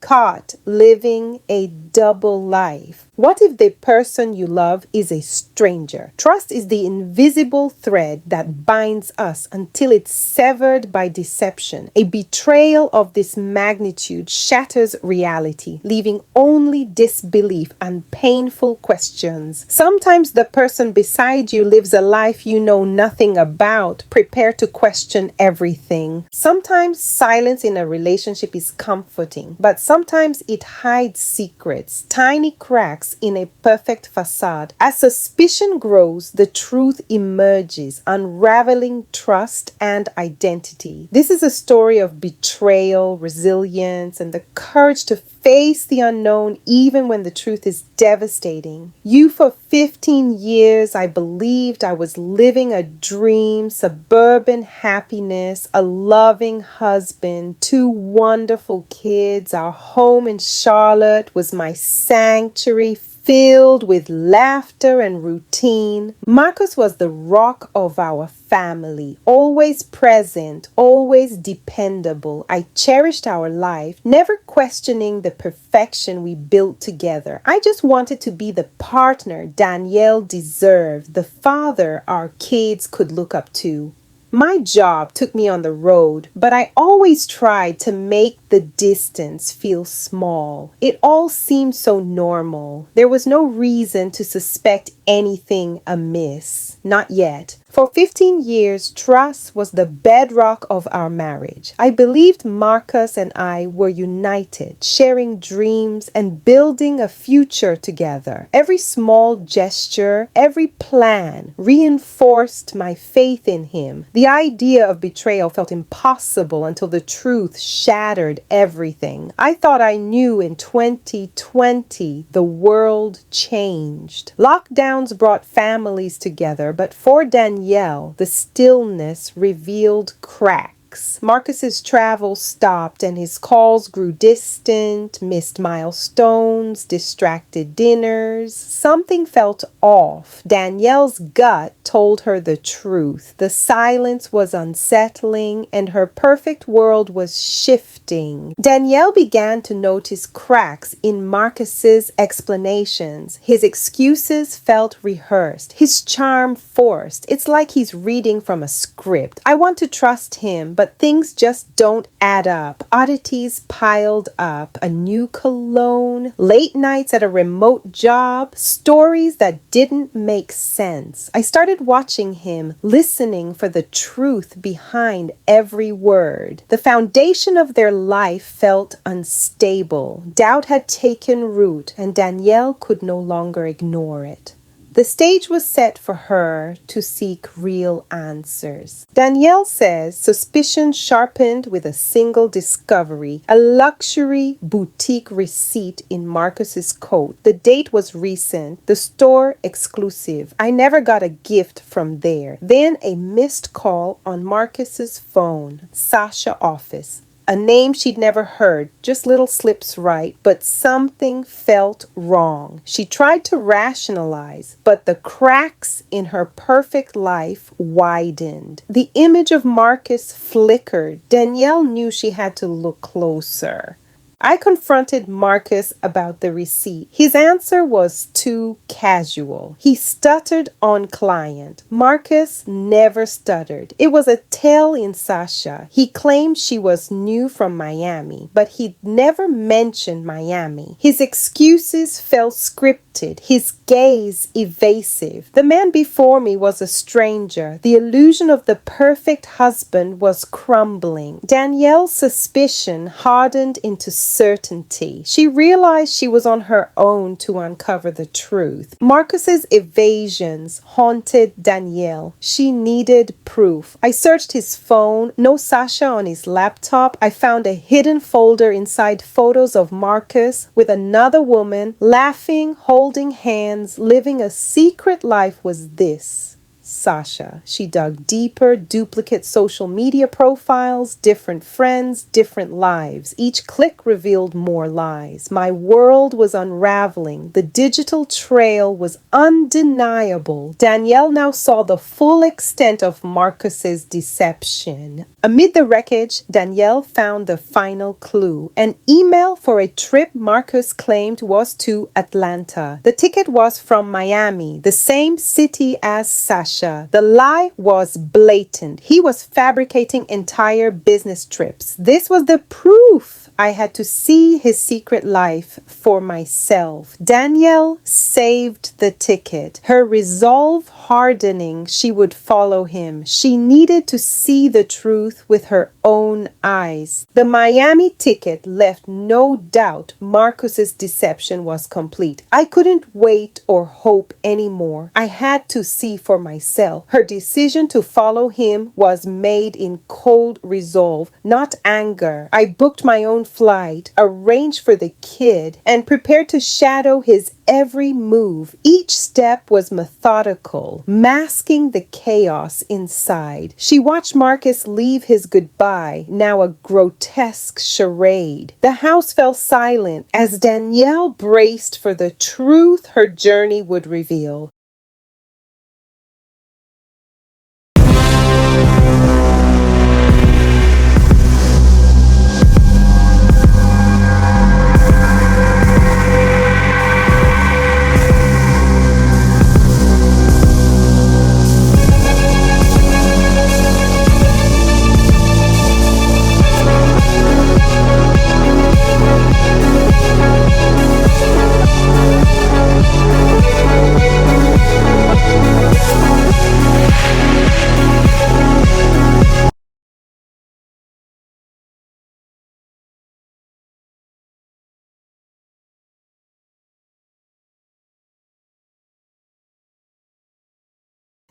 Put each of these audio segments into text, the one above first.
caught living a double life? What if the person you love is a stranger? Trust is the invisible thread that binds us until it's severed by deception. A betrayal of this magnitude shatters reality, leaving only disbelief and painful questions. Sometimes the person beside you lives a life you know nothing about. Prepare to question everything. Sometimes silence in a relationship is comforting, but sometimes it hides secrets, tiny cracks in a perfect facade. As suspicion grows, the truth emerges, unraveling trust and identity. This is a story of betrayal, resilience, and the courage to face the unknown even when the truth is devastating. For 15 years, I believed I was living a dream, suburban happiness, a loving husband, two wonderful kids. Our home in Charlotte was my sanctuary, filled with laughter and routine. Marcus was the rock of our family, always present, always dependable. I cherished our life, never questioning the perfection we built together. I just wanted to be the partner Danielle deserved, the father our kids could look up to. My job took me on the road, but I always tried to make the distance feel small. It all seemed so normal. There was no reason to suspect anything amiss. Not yet. For 15 years, trust was the bedrock of our marriage. I believed Marcus and I were united, sharing dreams and building a future together. Every small gesture, every plan reinforced my faith in him. The idea of betrayal felt impossible until the truth shattered everything. I thought I knew in 2020 the world changed. Lockdowns brought families together, but for Danielle, the stillness revealed cracks. Marcus's travel stopped and his calls grew distant, missed milestones, distracted dinners. Something felt off. Danielle's gut told her the truth. The silence was unsettling and her perfect world was shifting. Danielle began to notice cracks in Marcus's explanations. His excuses felt rehearsed, his charm forced. It's like he's reading from a script. I want to trust him, but things just don't add up. Oddities piled up, a new cologne, late nights at a remote job, stories that didn't make sense. I started watching him, listening for the truth behind every word. The foundation of their life felt unstable. Doubt had taken root, and Danielle could no longer ignore it. The stage was set for her to seek real answers. Danielle says suspicion sharpened with a single discovery, a luxury boutique receipt in Marcus's coat. The date was recent, the store exclusive. I never got a gift from there. Then a missed call on Marcus's phone, Sasha office. A name she'd never heard, just little slips right, but something felt wrong. She tried to rationalize, but the cracks in her perfect life widened. The image of Marcus flickered. Danielle knew she had to look closer. I confronted Marcus about the receipt. His answer was too casual. He stuttered on client. Marcus never stuttered. It was a tell in Sasha. He claimed she was new from Miami, but he'd never mentioned Miami. His excuses felt scripted, his gaze evasive. The man before me was a stranger. The illusion of the perfect husband was crumbling. Danielle's suspicion hardened into certainty. She realized she was on her own to uncover the truth. Marcus's evasions haunted Danielle. She needed proof. I searched his phone. No Sasha on his laptop. I found a hidden folder inside photos of Marcus with another woman, laughing, holding hands, living a secret life. Was this Sasha. She dug deeper, duplicate social media profiles, different friends, different lives. Each click revealed more lies. My world was unraveling. The digital trail was undeniable. Danielle now saw the full extent of Marcus's deception. Amid the wreckage, Danielle found the final clue, an email for a trip Marcus claimed was to Atlanta. The ticket was from Miami, the same city as Sasha. The lie was blatant. He was fabricating entire business trips. This was the proof. I had to see his secret life for myself. Danielle saved the ticket. Her resolve hardening, she would follow him. She needed to see the truth with her own eyes. The Miami ticket left no doubt Marcus's deception was complete. I couldn't wait or hope anymore. I had to see for myself. Her decision to follow him was made in cold resolve, not anger. I booked my own flight, arranged for the kid, and prepared to shadow his every move. Each step was methodical, masking the chaos inside. She watched Marcus leave his goodbye, now a grotesque charade. The house fell silent as Danielle braced for the truth her journey would reveal.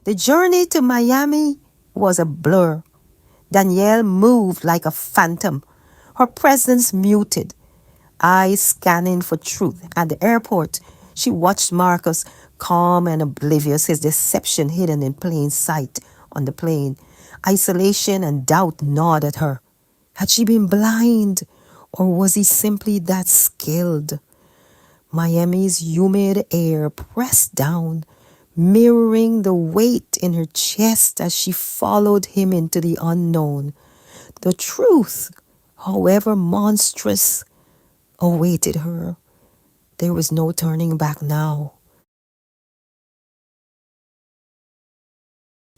The journey to Miami was a blur. Danielle moved like a phantom, her presence muted, eyes scanning for truth. At the airport, she watched Marcus, calm and oblivious, his deception hidden in plain sight on the plane. Isolation and doubt gnawed at her. Had she been blind, or was he simply that skilled? Miami's humid air pressed down, mirroring the weight in her chest as she followed him into the unknown. The truth, however monstrous, awaited her. There was no turning back now.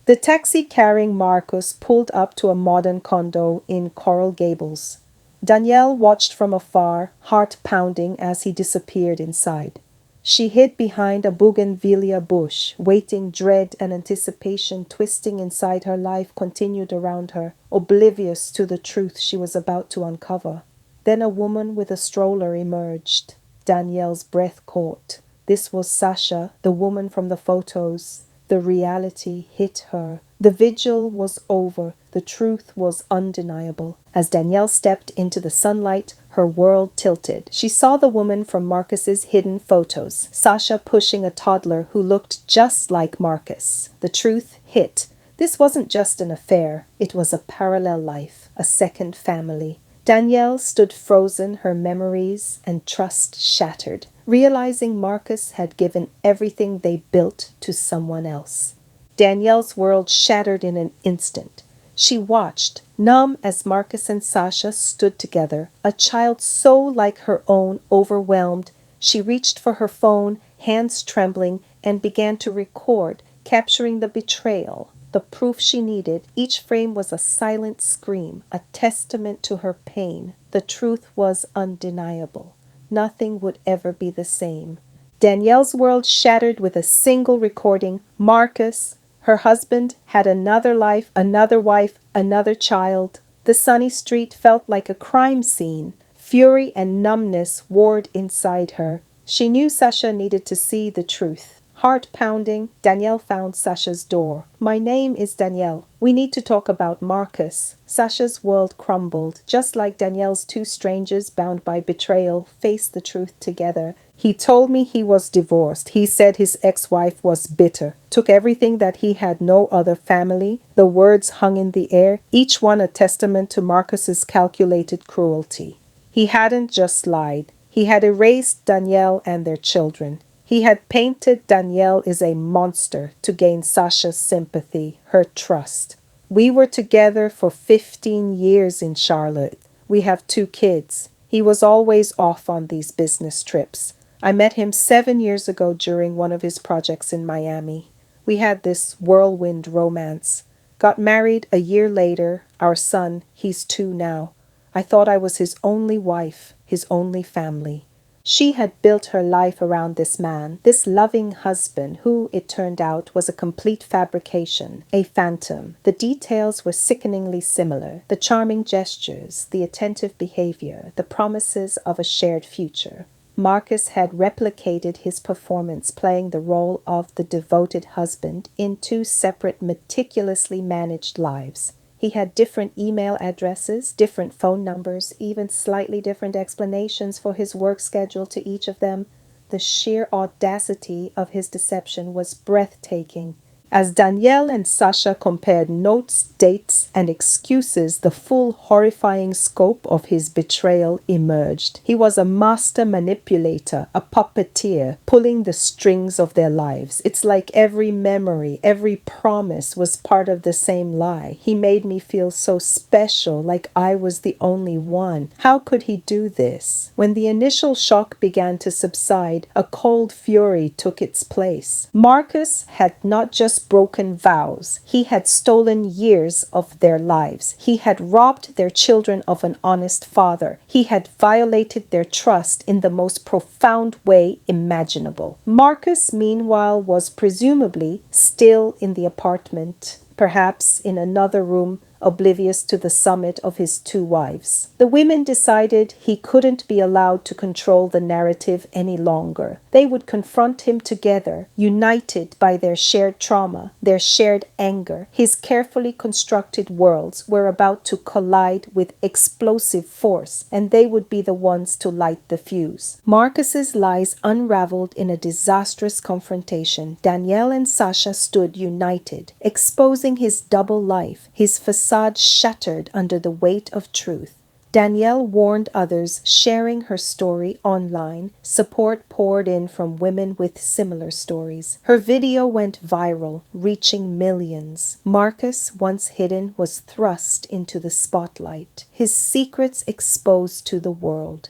The taxi carrying Marcus pulled up to a modern condo in Coral Gables. Danielle watched from afar, heart pounding as he disappeared inside. She hid behind a bougainvillea bush, waiting. Dread and anticipation twisting inside her life continued around her, oblivious to the truth she was about to uncover. Then a woman with a stroller emerged. Danielle's breath caught. This was Sasha, the woman from the photos. The reality hit her. The vigil was over. The truth was undeniable. As Danielle stepped into the sunlight, her world tilted. She saw the woman from Marcus's hidden photos, Sasha pushing a toddler who looked just like Marcus. The truth hit. This wasn't just an affair. It was a parallel life, a second family. Danielle stood frozen, her memories and trust shattered, realizing Marcus had given everything they built to someone else. Danielle's world shattered in an instant. She watched, numb as Marcus and Sasha stood together, a child so like her own, overwhelmed. She reached for her phone, hands trembling, and began to record, capturing the betrayal, the proof she needed. Each frame was a silent scream, a testament to her pain. The truth was undeniable. Nothing would ever be the same. Danielle's world shattered with a single recording. Marcus, her husband, had another life, another wife, another child. The sunny street felt like a crime scene. Fury and numbness warred inside her. She knew Sasha needed to see the truth. Heart pounding, Danielle found Sasha's door. "My name is Danielle. We need to talk about Marcus." Sasha's world crumbled, just like Danielle's. Two strangers bound by betrayal faced the truth together. He told me he was divorced. He said his ex-wife was bitter, took everything that he had no other family. The words hung in the air, each one a testament to Marcus's calculated cruelty. He hadn't just lied. He had erased Danielle and their children. He had painted Danielle as a monster to gain Sasha's sympathy, her trust. We were together for 15 years in Charlotte. We have 2 kids. He was always off on these business trips. I met him 7 years ago during one of his projects in Miami. We had this whirlwind romance. Got married a year later. Our son, he's 2 now. I thought I was his only wife, his only family. She had built her life around this man, this loving husband, who, it turned out, was a complete fabrication, a phantom. The details were sickeningly similar: the charming gestures, the attentive behavior, the promises of a shared future. Marcus had replicated his performance playing the role of the devoted husband in 2 separate, meticulously managed lives. He had different email addresses, different phone numbers, even slightly different explanations for his work schedule to each of them. The sheer audacity of his deception was breathtaking. As Danielle and Sasha compared notes, dates, and excuses, the full horrifying scope of his betrayal emerged. He was a master manipulator, a puppeteer, pulling the strings of their lives. It's like every memory, every promise was part of the same lie. He made me feel so special, like I was the only one. How could he do this? When the initial shock began to subside, a cold fury took its place. Marcus had not just broken vows. He had stolen years of their lives. He had robbed their children of an honest father. He had violated their trust in the most profound way imaginable. Marcus, meanwhile, was presumably still in the apartment, perhaps in another room, oblivious to the summit of his 2 wives. The women decided he couldn't be allowed to control the narrative any longer. They would confront him together, united by their shared trauma, their shared anger. His carefully constructed worlds were about to collide with explosive force, and they would be the ones to light the fuse. Marcus's lies unraveled in a disastrous confrontation. Danielle and Sasha stood united, exposing his double life, his facade shattered under the weight of truth. Danielle warned others, sharing her story online. Support poured in from women with similar stories. Her video went viral, reaching millions. Marcus, once hidden, was thrust into the spotlight, his secrets exposed to the world.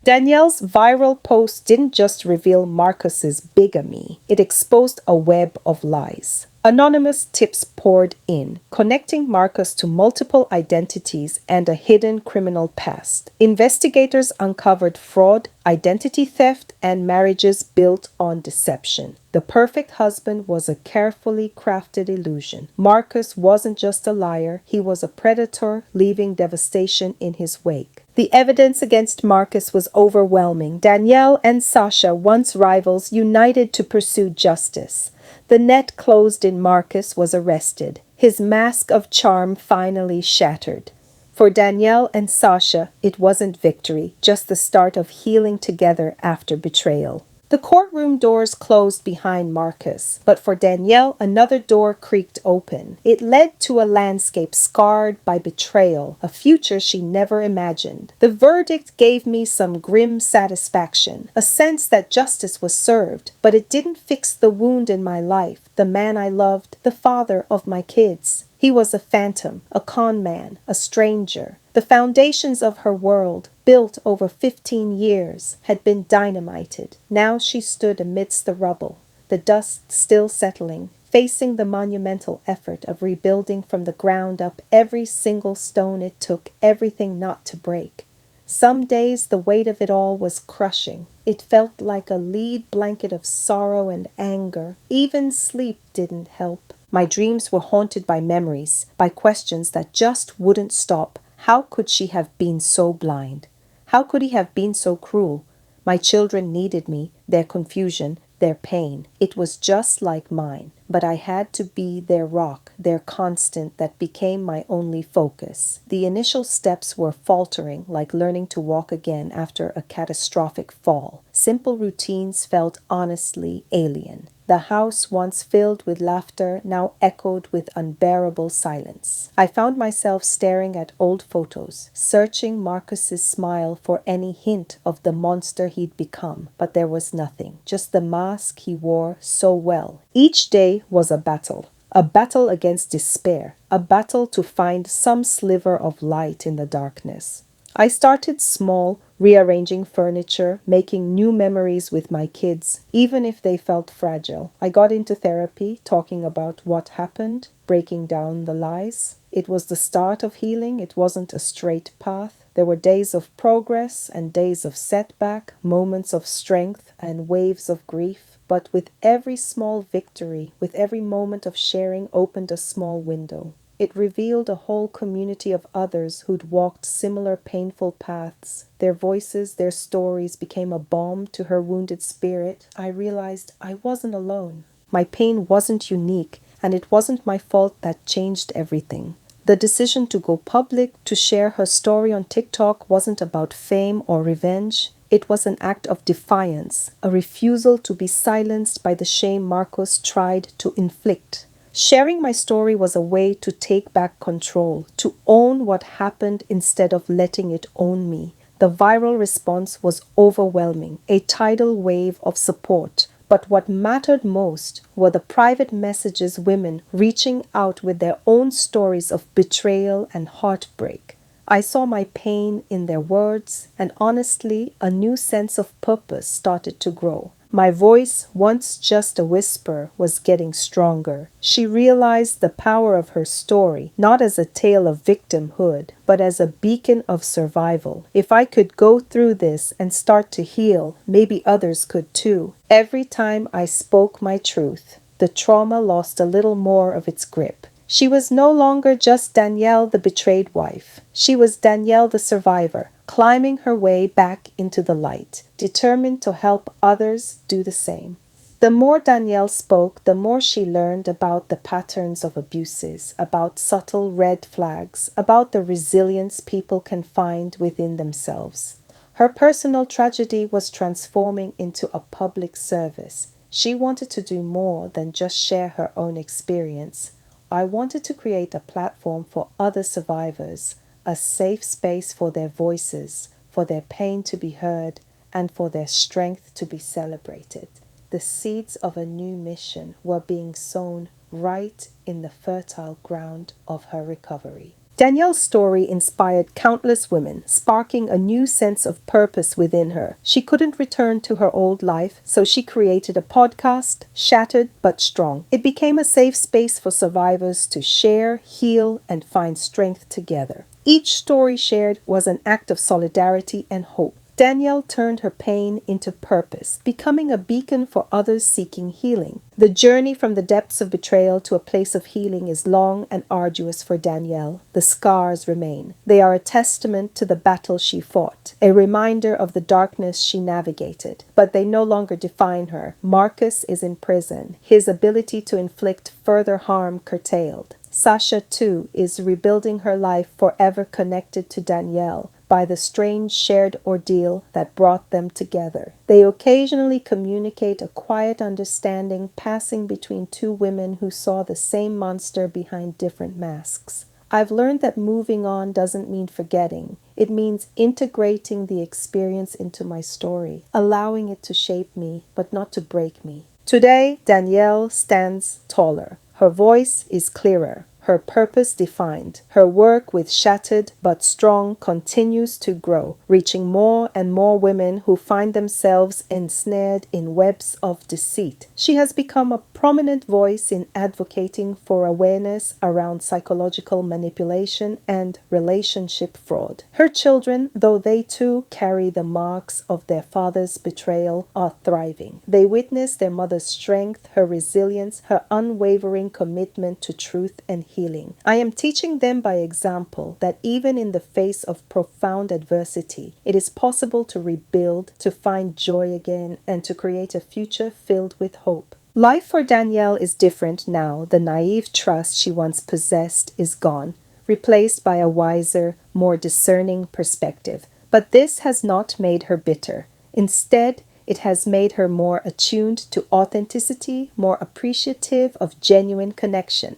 Danielle's viral post didn't just reveal Marcus's bigamy, it exposed a web of lies. Anonymous tips poured in, connecting Marcus to multiple identities and a hidden criminal past. Investigators uncovered fraud, identity theft, and marriages built on deception. The perfect husband was a carefully crafted illusion. Marcus wasn't just a liar, he was a predator, leaving devastation in his wake. The evidence against Marcus was overwhelming. Danielle and Sasha, once rivals, united to pursue justice. The net closed in. Marcus was arrested, his mask of charm finally shattered. For Danielle and Sasha, it wasn't victory, just the start of healing together after betrayal. The courtroom doors closed behind Marcus, but for Danielle, another door creaked open. It led to a landscape scarred by betrayal, a future she never imagined. The verdict gave me some grim satisfaction, a sense that justice was served, but it didn't fix the wound in my life, the man I loved, the father of my kids. He was a phantom, a con man, a stranger. The foundations of her world, built over 15 years, had been dynamited. Now she stood amidst the rubble, the dust still settling, facing the monumental effort of rebuilding from the ground up every single stone it took everything not to break. Some days the weight of it all was crushing. It felt like a lead blanket of sorrow and anger. Even sleep didn't help. My dreams were haunted by memories, by questions that just wouldn't stop. How could she have been so blind? How could he have been so cruel? My children needed me, their confusion, their pain. It was just like mine, but I had to be their rock, their constant that became my only focus. The initial steps were faltering, like learning to walk again after a catastrophic fall. Simple routines felt honestly alien. The house, once filled with laughter, now echoed with unbearable silence. I found myself staring at old photos, searching Marcus's smile for any hint of the monster he'd become, but there was nothing, just the mask he wore so well. Each day was a battle against despair, a battle to find some sliver of light in the darkness. I started small, rearranging furniture, making new memories with my kids, even if they felt fragile. I got into therapy, talking about what happened, breaking down the lies. It was the start of healing. It wasn't a straight path. There were days of progress and days of setback, moments of strength and waves of grief. But with every small victory, with every moment of sharing, opened a small window. It revealed a whole community of others who'd walked similar painful paths. Their voices, their stories became a balm to her wounded spirit. I realized I wasn't alone. My pain wasn't unique, and it wasn't my fault that changed everything. The decision to go public, to share her story on TikTok, wasn't about fame or revenge. It was an act of defiance, a refusal to be silenced by the shame Marcos tried to inflict. Sharing my story was a way to take back control, to own what happened instead of letting it own me. The viral response was overwhelming, a tidal wave of support. But what mattered most were the private messages, women reaching out with their own stories of betrayal and heartbreak. I saw my pain in their words, and honestly, a new sense of purpose started to grow. My voice, once just a whisper, was getting stronger. She realized the power of her story, not as a tale of victimhood, but as a beacon of survival. If I could go through this and start to heal, maybe others could too. Every time I spoke my truth, the trauma lost a little more of its grip. She was no longer just Danielle, the betrayed wife. She was Danielle, the survivor, climbing her way back into the light, determined to help others do the same. The more Danielle spoke, the more she learned about the patterns of abuses, about subtle red flags, about the resilience people can find within themselves. Her personal tragedy was transforming into a public service. She wanted to do more than just share her own experience. I wanted to create a platform for other survivors, a safe space for their voices, for their pain to be heard, and for their strength to be celebrated. The seeds of a new mission were being sown right in the fertile ground of her recovery. Danielle's story inspired countless women, sparking a new sense of purpose within her. She couldn't return to her old life, so she created a podcast, Shattered but Strong. It became a safe space for survivors to share, heal, and find strength together. Each story shared was an act of solidarity and hope. Danielle turned her pain into purpose, becoming a beacon for others seeking healing. The journey from the depths of betrayal to a place of healing is long and arduous for Danielle. The scars remain. They are a testament to the battle she fought, a reminder of the darkness she navigated. But they no longer define her. Marcus is in prison, his ability to inflict further harm curtailed. Sasha, too, is rebuilding her life, forever connected to Danielle by the strange shared ordeal that brought them together. They occasionally communicate a quiet understanding passing between two women who saw the same monster behind different masks. I've learned that moving on doesn't mean forgetting. It means integrating the experience into my story, allowing it to shape me, but not to break me. Today, Danielle stands taller. Her voice is clearer. her purpose defined. Her work with shattered but strong continues to grow, reaching more and more women who find themselves ensnared in webs of deceit. She has become a prominent voice in advocating for awareness around psychological manipulation and relationship fraud. Her children, though they too carry the marks of their father's betrayal, are thriving. They witness their mother's strength, her resilience, her unwavering commitment to truth and healing. I am teaching them by example that even in the face of profound adversity, it is possible to rebuild, to find joy again, and to create a future filled with hope. Life for Danielle is different now. The naive trust she once possessed is gone, replaced by a wiser, more discerning perspective. But this has not made her bitter. Instead, it has made her more attuned to authenticity, more appreciative of genuine connection.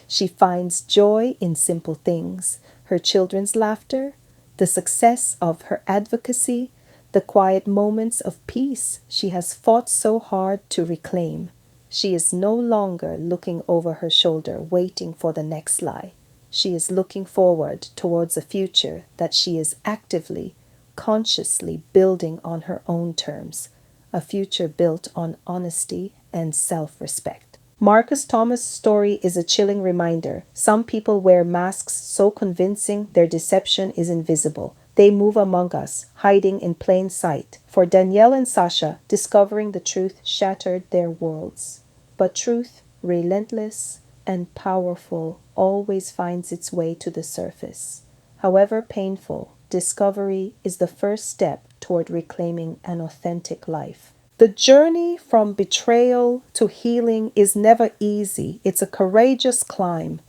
She finds joy in simple things: her children's laughter, the success of her advocacy, the quiet moments of peace she has fought so hard to reclaim. She is no longer looking over her shoulder, waiting for the next lie. She is looking forward towards a future that she is actively, consciously building on her own terms, a future built on honesty and self respect. Marcus Thomas' story is a chilling reminder. Some people wear masks so convincing their deception is invisible. They move among us, hiding in plain sight. For Danielle and Sasha, discovering the truth shattered their worlds. But truth, relentless and powerful, always finds its way to the surface. However painful, discovery is the first step toward reclaiming an authentic life. The journey from betrayal to healing is never easy. It's a courageous climb.